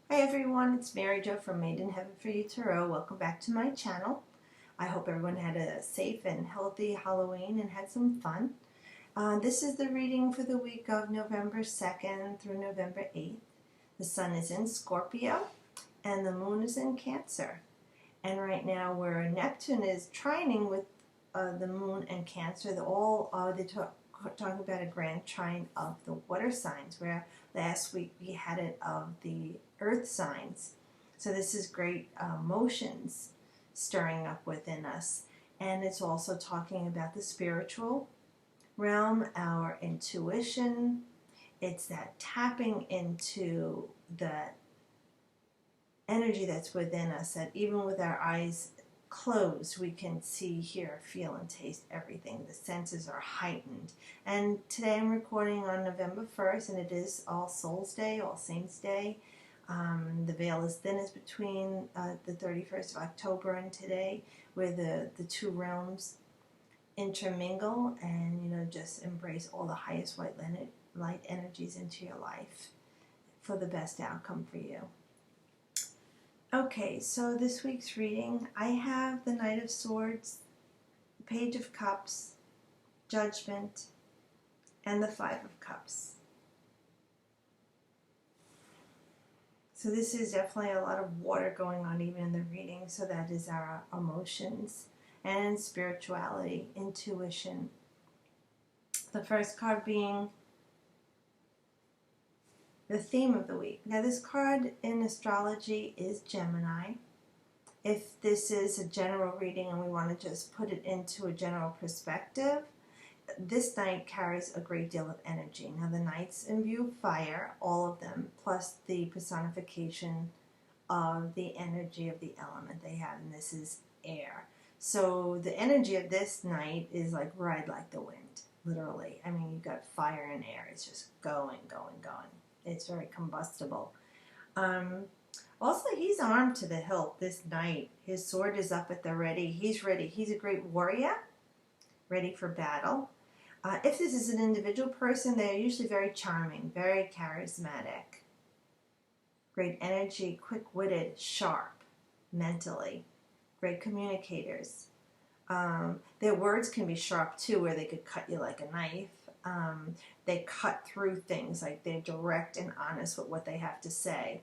Hi everyone, it's Mary Jo from Made in Heaven for You Tarot. Welcome back to my channel. I hope everyone had a safe and healthy Halloween and had some fun. This is the reading for the week of November 2nd through November 8th. The sun is in Scorpio and the moon is in Cancer. And right now where Neptune is trining with the moon and Cancer, they're talking about a grand trine of the water signs, where last week we had it of the earth signs. So this is great emotions stirring up within us. And it's also talking about the spiritual realm, our intuition. It's that tapping into the energy that's within us, that even with our eyes closed, we can see, hear, feel, and taste everything. The senses are heightened. And today I'm recording on November 1st, and it is All Souls Day, All Saints Day. The veil is thinnest between the 31st of October and today, where the two realms intermingle, and just embrace all the highest white light energies into your life for the best outcome for you. Okay, so this week's reading, I have the Knight of Swords, Page of Cups, Judgment, and the Five of Cups. So this is definitely a lot of water going on even in the reading, so that is our emotions and spirituality, intuition. The first card being the theme of the week. Now this card in astrology is Gemini. If this is a general reading and we want to just put it into a general perspective, this knight carries a great deal of energy. Now the knights imbue fire, all of them, plus the personification of the energy of the element they have, and this is air. So the energy of this knight is like ride like the wind, literally. I mean, you've got fire and air. It's just going, going, going. It's very combustible. Also, he's armed to the hilt, this knight. His sword is up at the ready. He's ready. He's a great warrior, ready for battle. If this is an individual person, they're usually very charming, very charismatic. Great energy, quick-witted, sharp, mentally. Great communicators. Their words can be sharp too, where they could cut you like a knife. They cut through things, like they're direct and honest with what they have to say.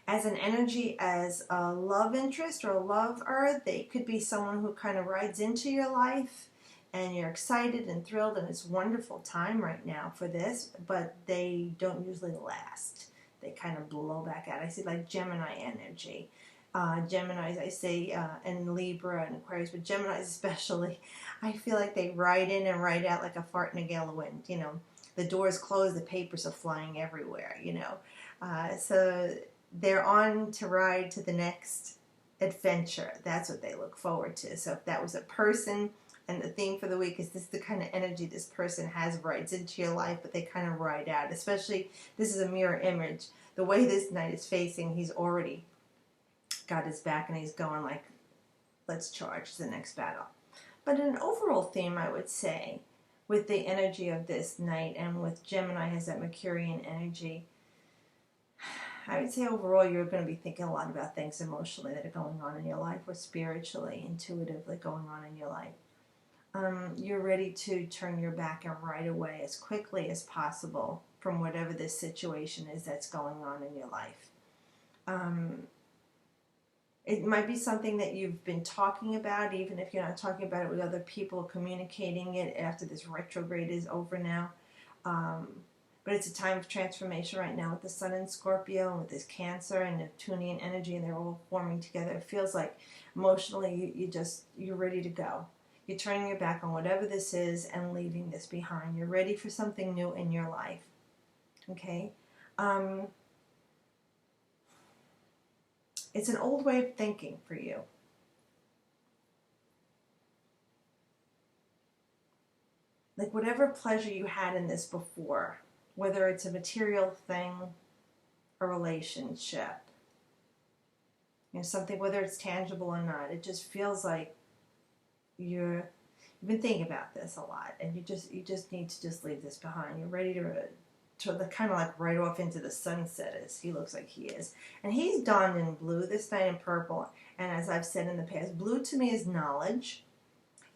As an energy, as a love interest or a lover, they could be someone who kind of rides into your life and you're excited and thrilled, and it's a wonderful time right now for this, but they don't usually last. They kind of blow back out. I see like Gemini energy. Geminis, I say, and Libra and Aquarius, but Geminis especially, I feel like they ride in and ride out like a fart in a gale of wind. The doors closed, the papers are flying everywhere, So they're on to ride to the next adventure. That's what they look forward to. So if that was a person, and the theme for the week is, this is the kind of energy this person has, rides into your life, but they kind of ride out. Especially, this is a mirror image. The way this knight is facing, he's already got his back and he's going like, let's charge to the next battle. But an overall theme, I would say, with the energy of this knight, and with Gemini has that Mercurian energy, I would say overall you're going to be thinking a lot about things emotionally that are going on in your life, or spiritually, intuitively going on in your life. You're ready to turn your back and ride away as quickly as possible from whatever this situation is that's going on in your life. It might be something that you've been talking about, even if you're not talking about it with other people, communicating it after this retrograde is over now. But it's a time of transformation right now with the sun in Scorpio and with this Cancer and Neptunian energy, and they're all forming together. It feels like emotionally you're ready to go. You're turning your back on whatever this is and leaving this behind. You're ready for something new in your life. Okay? It's an old way of thinking for you. Like whatever pleasure you had in this before, whether it's a material thing, a relationship, something, whether it's tangible or not, it just feels like you've been thinking about this a lot, and you just need to just leave this behind. You're ready to to the kind of like right off into the sunset, as he looks like he is. And he's donned in blue, this night in purple. And as I've said in the past, blue to me is knowledge,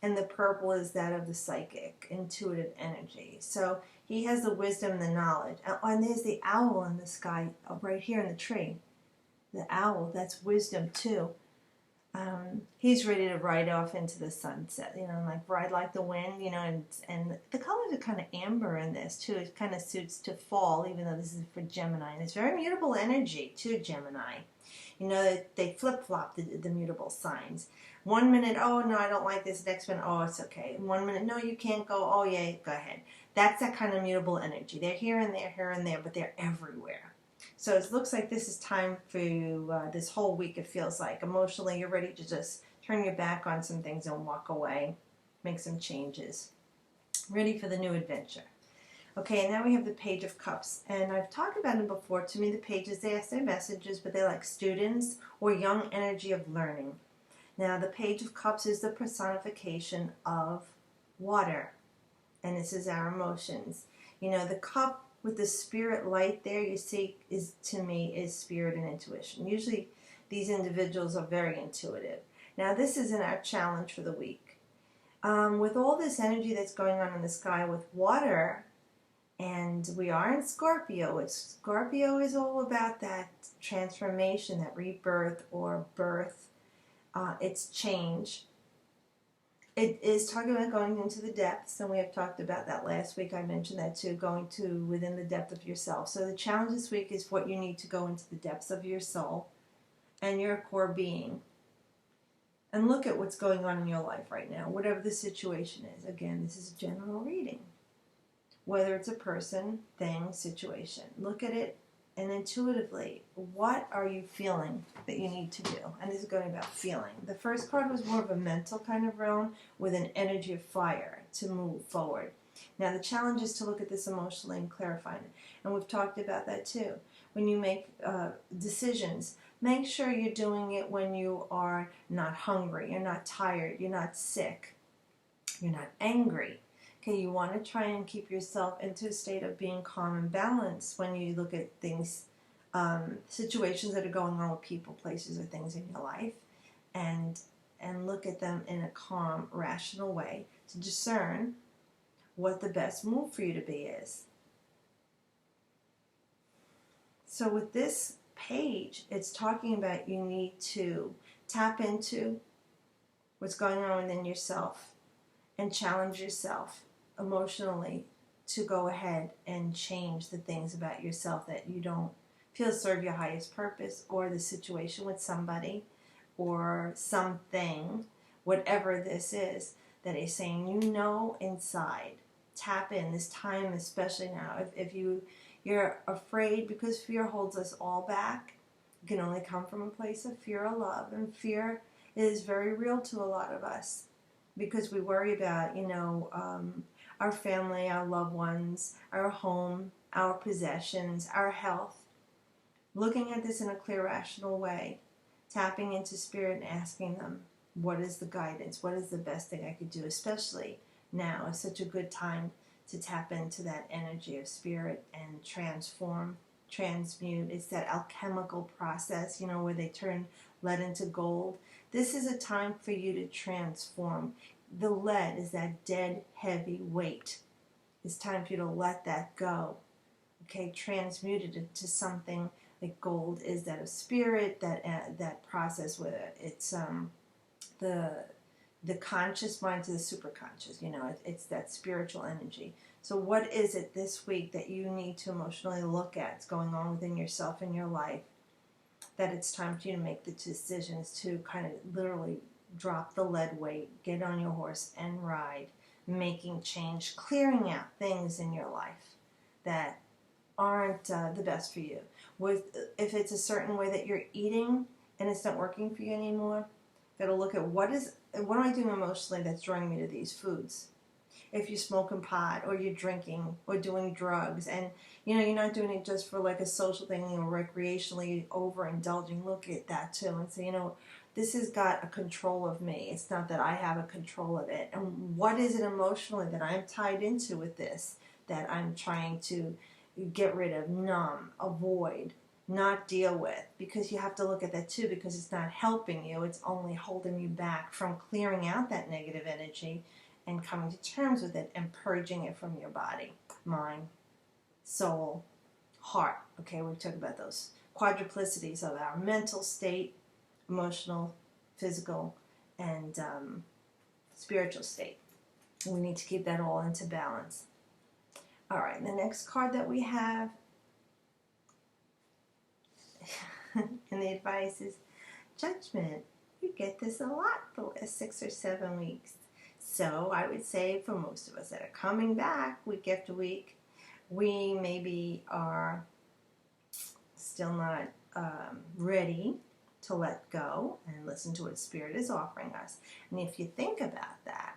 and the purple is that of the psychic, intuitive energy. So he has the wisdom and the knowledge. And there's the owl in the sky right here in the tree. The owl, that's wisdom too. He's ready to ride off into the sunset, like ride like the wind, and the colors are kind of amber in this too. It kind of suits to fall, even though this is for Gemini. And it's very mutable energy too, Gemini. They flip-flop the mutable signs. 1 minute, oh no, I don't like this. Next minute, oh, it's okay. 1 minute, no, you can't go. Oh yeah, go ahead. That's that kind of mutable energy. They're here and there, but they're everywhere. So it looks like this is time for you, this whole week, it feels like. Emotionally, you're ready to just turn your back on some things and walk away, make some changes. Ready for the new adventure. Okay, and now we have the Page of Cups. And I've talked about it before. To me, the pages, they ask their messages, but they're like students or young energy of learning. Now, the Page of Cups is the personification of water. And this is our emotions. The cup with the spirit light there, you see, is to me is spirit and intuition. Usually these individuals are very intuitive. Now this isn't our challenge for the week. With all this energy that's going on in the sky with water, and we are in Scorpio. Scorpio is all about that transformation, that rebirth or birth. It's change. It is talking about going into the depths, and we have talked about that last week. I mentioned that too, going to within the depth of yourself. So the challenge this week is what you need to go into the depths of your soul and your core being. And look at what's going on in your life right now, whatever the situation is. Again, this is a general reading. Whether it's a person, thing, situation. Look at it and intuitively, what are you feeling that you need to do? And this is going about feeling. The first card was more of a mental kind of realm with an energy of fire to move forward. Now the challenge is to look at this emotionally and clarify it. And we've talked about that too. When you make decisions, make sure you're doing it when you are not hungry, you're not tired, you're not sick, you're not angry. Okay, you want to try and keep yourself into a state of being calm and balanced when you look at things, situations that are going on with people, places, or things in your life, and look at them in a calm, rational way to discern what the best move for you to be is. So with this page, it's talking about you need to tap into what's going on within yourself and challenge yourself emotionally to go ahead and change the things about yourself that you don't feel serve your highest purpose, or the situation with somebody or something, whatever this is that is saying, inside. Tap in this time, especially now. If you're afraid, because fear holds us all back, it can only come from a place of fear or love. And fear is very real to a lot of us because we worry about, our family, our loved ones, our home, our possessions, our health. Looking at this in a clear, rational way, tapping into spirit and asking them, what is the guidance? What is the best thing I could do? Especially now is such a good time to tap into that energy of spirit and transform, transmute. It's that alchemical process, where they turn lead into gold. This is a time for you to transform. The lead is that dead, heavy weight. It's time for you to let that go. Okay, transmute it into something like gold is that of spirit, that process where it's the conscious mind to the superconscious. It's that spiritual energy. So what is it this week that you need to emotionally look at? It's going on within yourself and your life, that it's time for you to make the decisions to kind of literally drop the lead weight, get on your horse and ride, making change, clearing out things in your life that aren't the best for you. If it's a certain way that you're eating and it's not working for you anymore, you got to look at what am I doing emotionally that's drawing me to these foods. If you're smoking pot or you're drinking or doing drugs, and you're not doing it just for like a social thing or recreationally overindulging, look at that too and say, this has got a control of me. It's not that I have a control of it. And what is it emotionally that I'm tied into with this, that I'm trying to get rid of, numb, avoid, not deal with, because you have to look at that too, because it's not helping you, it's only holding you back from clearing out that negative energy and coming to terms with it and purging it from your body, mind, soul, heart. Okay, we talk about those quadruplicities of our mental state, emotional, physical, and spiritual state. We need to keep that all into balance. All right, the next card that we have and the advice is Judgment. You get this a lot the last 6 or 7 weeks. So I would say for most of us that are coming back week after week, we maybe are still not ready to let go and listen to what Spirit is offering us. And if you think about that,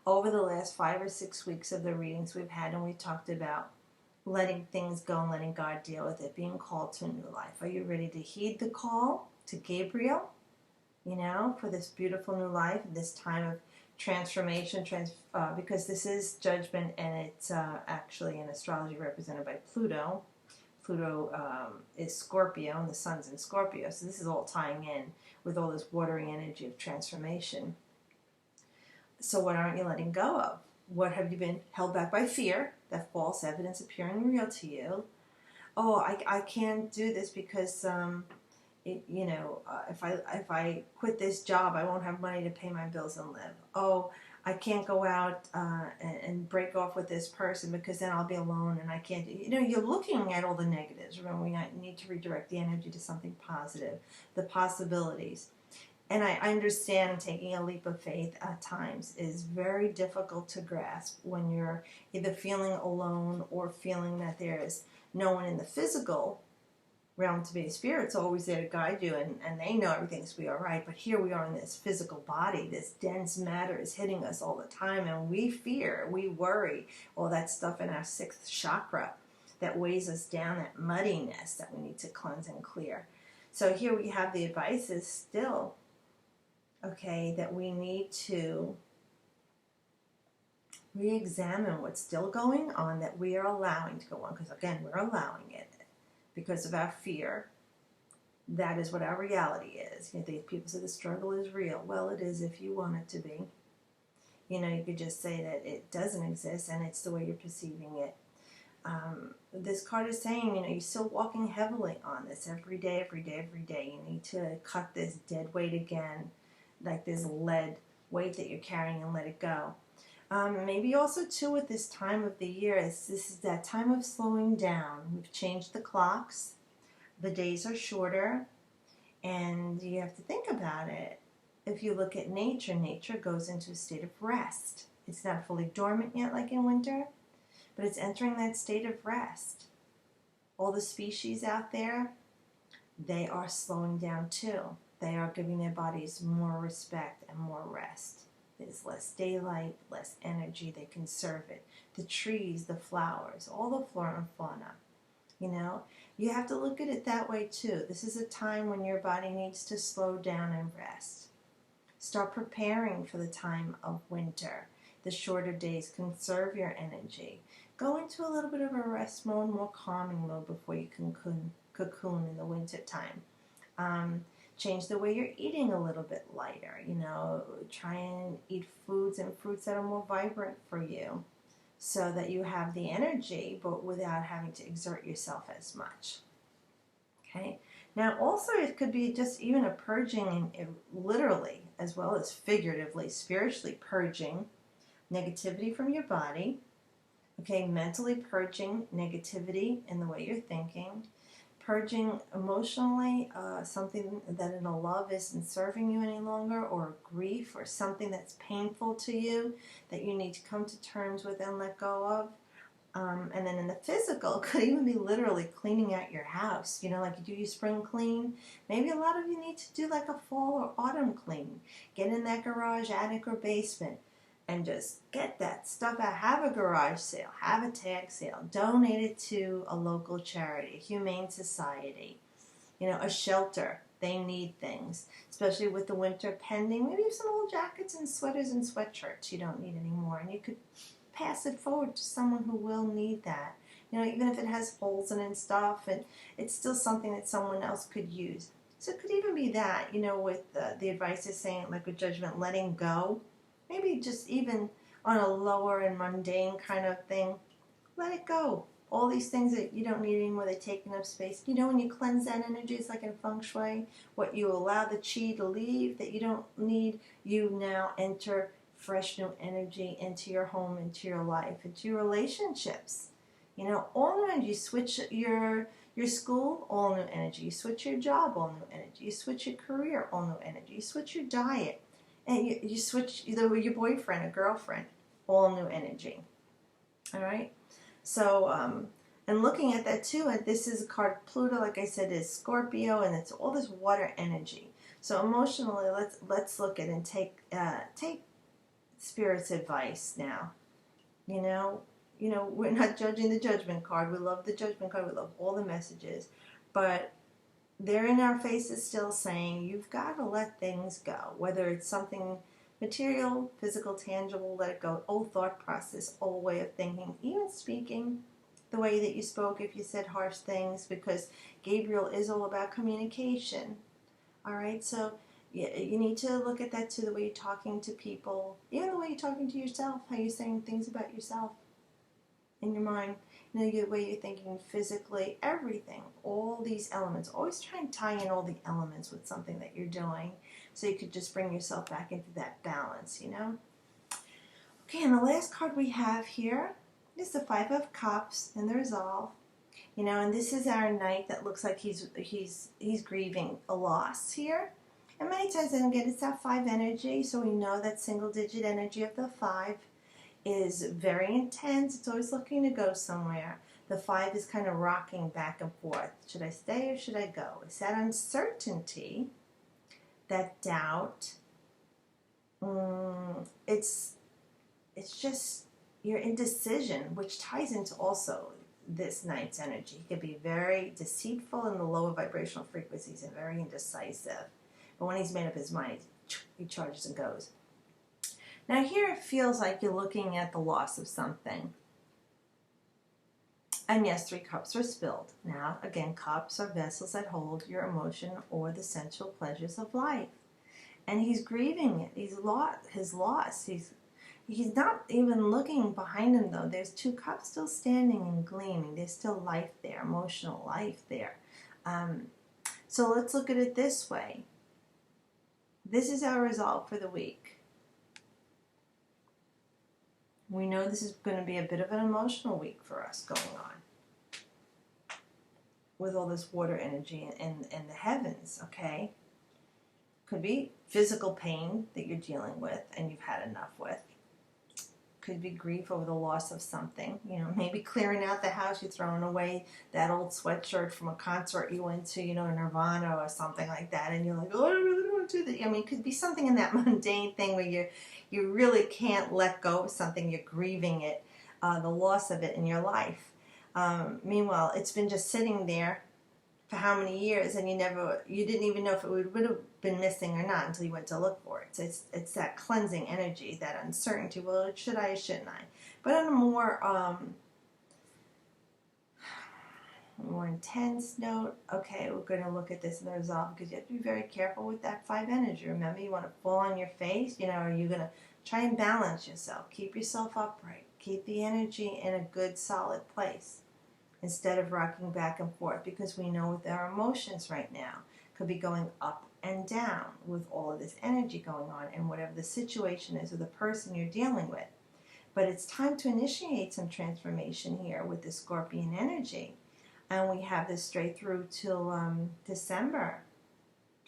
over the last 5 or 6 weeks of the readings we've had, and we talked about letting things go and letting God deal with it, being called to a new life. Are you ready to heed the call to Gabriel, for this beautiful new life, this time of transformation, because this is judgment, and it's actually in astrology represented by Pluto. Pluto is Scorpio, and the sun's in Scorpio, so this is all tying in with all this watery energy of transformation. So what aren't you letting go of? What have you been held back by fear? That false evidence appearing real to you. Oh, I can't do this because if I quit this job, I won't have money to pay my bills and live. Oh, I can't go out and break off with this person because then I'll be alone and I can't. You're looking at all the negatives. Remember, we need to redirect the energy to something positive, the possibilities. And I understand taking a leap of faith at times is very difficult to grasp when you're either feeling alone or feeling that there is no one in the physical realm to be. Spirit's always there to guide you, and they know everything's going to be all right. But here we are in this physical body. This dense matter is hitting us all the time, and we fear, we worry, all that stuff in our 6th chakra that weighs us down, that muddiness that we need to cleanse and clear. So here we have the advice is still, okay, that we need to re-examine what's still going on that we are allowing to go on. Because again, we're allowing it because of our fear. That is what our reality is. People say the struggle is real. Well, it is if you want it to be. You could just say that it doesn't exist and it's the way you're perceiving it. This card is saying, you're still walking heavily on this every day. You need to cut this dead weight again, like this lead weight that you're carrying, and let it go. Maybe also too with this time of the year, this is that time of slowing down. We've changed the clocks. The days are shorter, and you have to think about it. If you look at nature, nature goes into a state of rest. It's not fully dormant yet like in winter, but it's entering that state of rest. All the species out there, they are slowing down too. They are giving their bodies more respect and more rest. There's less daylight, less energy. They conserve it. The trees, the flowers, all the flora and fauna. You have to look at it that way too. This is a time when your body needs to slow down and rest. Start preparing for the time of winter. The shorter days, conserve your energy. Go into a little bit of a rest mode, more calming mode before you can cocoon in the winter time. Change the way you're eating a little bit lighter. Try and eat foods and fruits that are more vibrant for you so that you have the energy but without having to exert yourself as much. Okay. Now also it could be just even a purging, literally as well as figuratively, spiritually purging negativity from your body. Okay, mentally purging negativity in the way you're thinking. Purging emotionally something that in a love isn't serving you any longer, or grief, or something that's painful to you that you need to come to terms with and let go of. And then in the physical, it could even be literally cleaning out your house. Like you do your spring clean. Maybe a lot of you need to do like a fall or autumn clean. Get in that garage, attic, or basement and just get that stuff out. Have a garage sale, have a tag sale, donate it to a local charity, a humane society, a shelter. They need things, especially with the winter pending. Maybe some old jackets and sweaters and sweatshirts you don't need anymore, and you could pass it forward to someone who will need that. You know, even if it has holes in it and stuff, and it's still something that someone else could use. So it could even be that, you know, with the advice is saying, like with judgment, letting go. Maybe just even on a lower and mundane kind of thing, let it go. All these things that you don't need anymore, they take enough space. You know, when you cleanse that energy, it's like in feng shui, what you allow the chi to leave that you don't need, you now enter fresh new energy into your home, into your life, into your relationships. You know, all new energy. You switch your school, all new energy. You switch your job, all new energy. You switch your career, all new energy. You switch your diet, and you switch either with your boyfriend or girlfriend, all new energy. All right. So, and looking at that too, this is a card Pluto, like I said, is Scorpio, and it's all this water energy. So emotionally, let's look at and take Spirit's advice now. You know, we're not judging the Judgment card. We love the Judgment card. We love all the messages, but they're in our faces still saying you've got to let things go. Whether it's something material, physical, tangible, let it go. Old thought process, old way of thinking, even speaking, the way that you spoke if you said harsh things, because Gabriel is all about communication. All right, so you need to look at that too, the way you're talking to people, even the way you're talking to yourself, how you're saying things about yourself in your mind, you know, the way you're thinking physically, everything, all these elements. Always try and tie in all the elements with something that you're doing so you could just bring yourself back into that balance, you know. Okay, and the last card we have here is the Five of Cups and the Resolve. You know, and this is our knight that looks like he's grieving a loss here. And many times, and again, it's that 5 energy, so we know that single digit energy of the 5 is very intense. It's always looking to go somewhere. The 5 is kind of rocking back and forth. Should I stay or should I go? It's that uncertainty, that doubt. It's just your indecision, which ties into also this night's energy. He can be very deceitful in the lower vibrational frequencies and very indecisive. But when he's made up his mind, he charges and goes. Now here it feels like you're looking at the loss of something. And yes, 3 cups were spilled. Now, again, cups are vessels that hold your emotion or the sensual pleasures of life. And he's grieving it. He's lost his loss. He's not even looking behind him, though. There's 2 cups still standing and gleaming. There's still life there, emotional life there. So let's look at it this way. This is our resolve for the week. We know this is going to be a bit of an emotional week for us going on with all this water energy and the heavens, okay? Could be physical pain that you're dealing with and you've had enough with. Could be grief over the loss of something. You know, maybe clearing out the house, you're throwing away that old sweatshirt from a concert you went to, you know, Nirvana or something like that, and you're like, oh, I really don't want to do that. I mean, it could be something in that mundane thing where you really can't let go of something, you're grieving it, the loss of it in your life. Meanwhile, it's been just sitting there for how many years, and you didn't even know if it would have been missing or not until you went to look for it. So it's that cleansing energy, that uncertainty. Well, should I or shouldn't I? But on a more intense note, okay, we're going to look at this in the resolve, because you have to be very careful with that 5 energy. Remember, you want to fall on your face, you know, or you're going to try and balance yourself. Keep yourself upright. Keep the energy in a good, solid place, instead of rocking back and forth, because we know with our emotions right now could be going up and down with all of this energy going on and whatever the situation is or the person you're dealing with. But it's time to initiate some transformation here with the Scorpion energy. And we have this straight through till December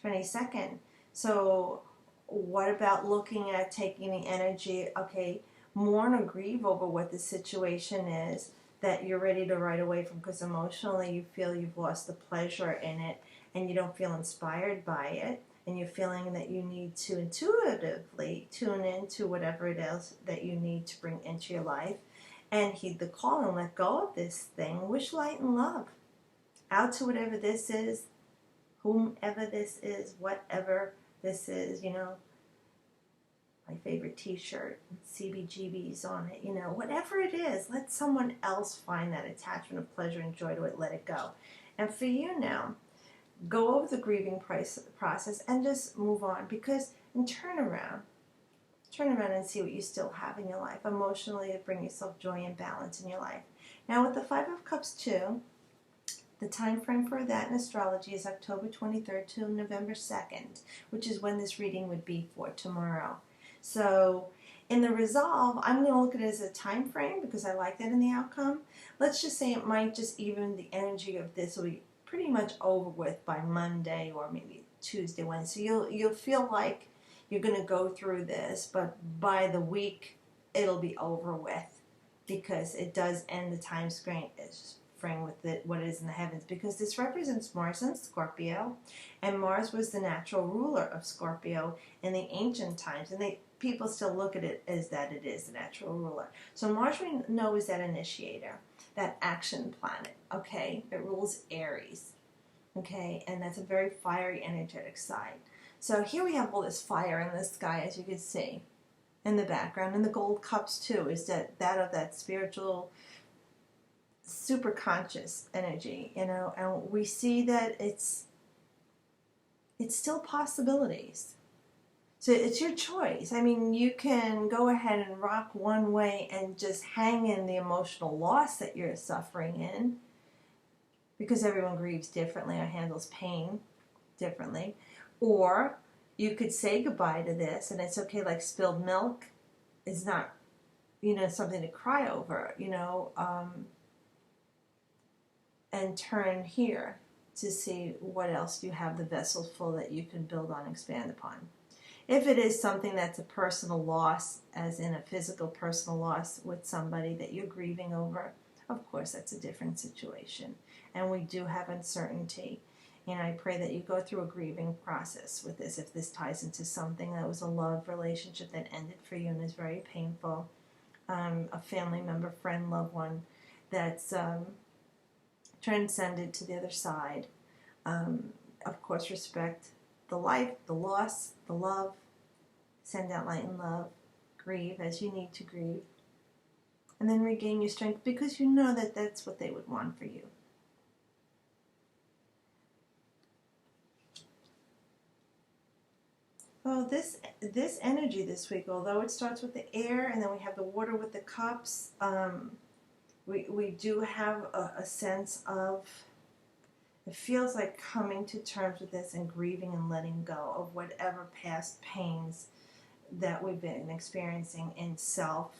22nd. So what about looking at taking the energy, okay, mourn or grieve over what the situation is that you're ready to ride away from, because emotionally you feel you've lost the pleasure in it and you don't feel inspired by it, and you're feeling that you need to intuitively tune into whatever it is that you need to bring into your life and heed the call and let go of this thing. Wish light and love out to whatever this is, whomever this is, whatever this is, you know. my favorite t-shirt, CBGB's on it, you know, whatever it is, let someone else find that attachment of pleasure and joy to it, let it go. And for you now, go over the grieving process and just move on, because, and turn around and see what you still have in your life. Emotionally, bring yourself joy and balance in your life. Now with the Five of Cups too, the time frame for that in astrology is October 23rd to November 2nd, which is when this reading would be for tomorrow. So in the resolve, I'm going to look at it as a time frame because I like that in the outcome. Let's just say it might just even the energy of this will be pretty much over with by Monday or maybe Tuesday, Wednesday. So you'll feel like you're going to go through this, but by the week it'll be over with, because it does end the time frame with what is in the heavens, because this represents Mars and Scorpio, and Mars was the natural ruler of Scorpio in the ancient times, and people still look at it as that it is the natural ruler. So Mars, we know, is that initiator, that action planet, okay? It rules Aries, okay? And that's a very fiery, energetic side. So here we have all this fire in the sky, as you can see, in the background. And the gold cups, too, is that of that spiritual, super conscious energy, you know. And we see that it's still possibilities. So it's your choice. I mean, you can go ahead and rock one way and just hang in the emotional loss that you're suffering in, because everyone grieves differently or handles pain differently. Or you could say goodbye to this, and it's okay, like spilled milk is not, you know, something to cry over, you know, and turn here to see what else you have the vessels full that you can build on, expand upon. If it is something that's a personal loss, as in a physical personal loss with somebody that you're grieving over, of course that's a different situation. And we do have uncertainty. And I pray that you go through a grieving process with this. If this ties into something that was a love relationship that ended for you and is very painful, a family member, friend, loved one that's transcended to the other side. Of course, respect the life, the loss, the love. Send out light and love. Grieve as you need to grieve. And then regain your strength, because you know that that's what they would want for you. Well, this energy this week, although it starts with the air and then we have the water with the cups, we do have a sense of, it feels like coming to terms with this and grieving and letting go of whatever past pains that we've been experiencing in self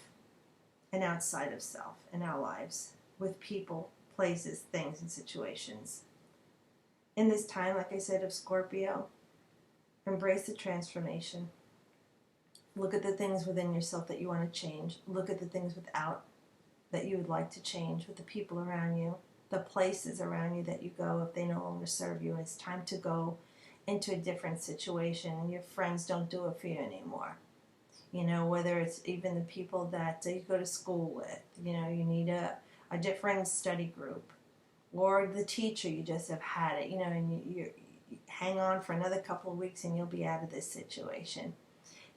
and outside of self in our lives, with people, places, things, and situations. In this time, like I said, of Scorpio, embrace the transformation. Look at the things within yourself that you want to change. Look at the things without that you would like to change, with the people around you, the places around you that you go if they no longer serve you. It's time to go into a different situation, and your friends don't do it for you anymore. You know, whether it's even the people that you go to school with, you know, you need a different study group, or the teacher, you just have had it, you know, and you hang on for another couple of weeks and you'll be out of this situation.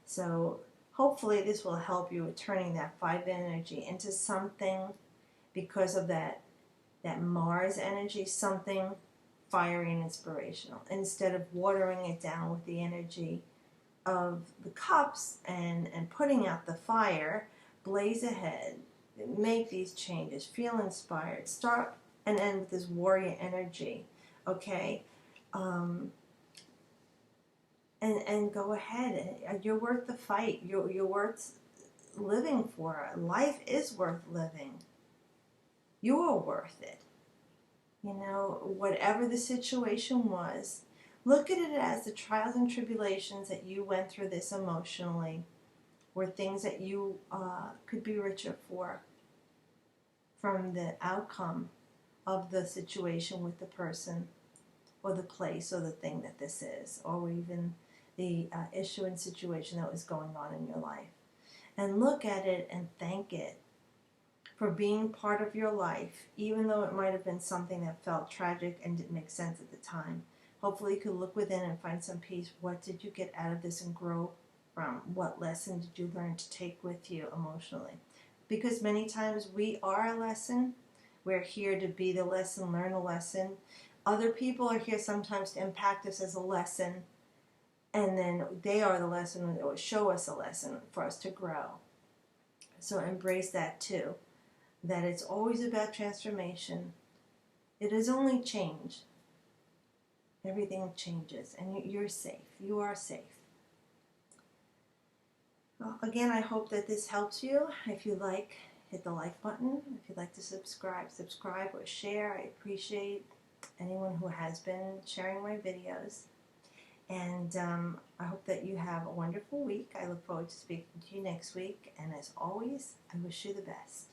So hopefully this will help you with turning that 5 energy into something, because of that Mars energy, something fiery and inspirational, instead of watering it down with the energy of the cups and putting out the fire. Blaze ahead, make these changes, feel inspired, start and end with this warrior energy, okay? And go ahead. You're worth the fight. You're worth living for. Life is worth living. You're worth it. You know, whatever the situation was, look at it as the trials and tribulations that you went through this emotionally were things that you could be richer for from the outcome of the situation with the person or the place or the thing that this is, or even the issue and situation that was going on in your life. And look at it and thank it for being part of your life, even though it might have been something that felt tragic and didn't make sense at the time. Hopefully you could look within and find some peace. What did you get out of this and grow from? What lesson did you learn to take with you emotionally? Because many times we are a lesson. We're here to be the lesson, learn a lesson. Other people are here sometimes to impact us as a lesson, and then they are the lesson or show us a lesson for us to grow. So embrace that too, that it's always about transformation. It is only change. Everything changes, and you're safe. You are safe. Well, again, I hope that this helps you. If you like, hit the like button. If you'd like to subscribe or share. I appreciate anyone who has been sharing my videos. And I hope that you have a wonderful week. I look forward to speaking to you next week. And as always, I wish you the best.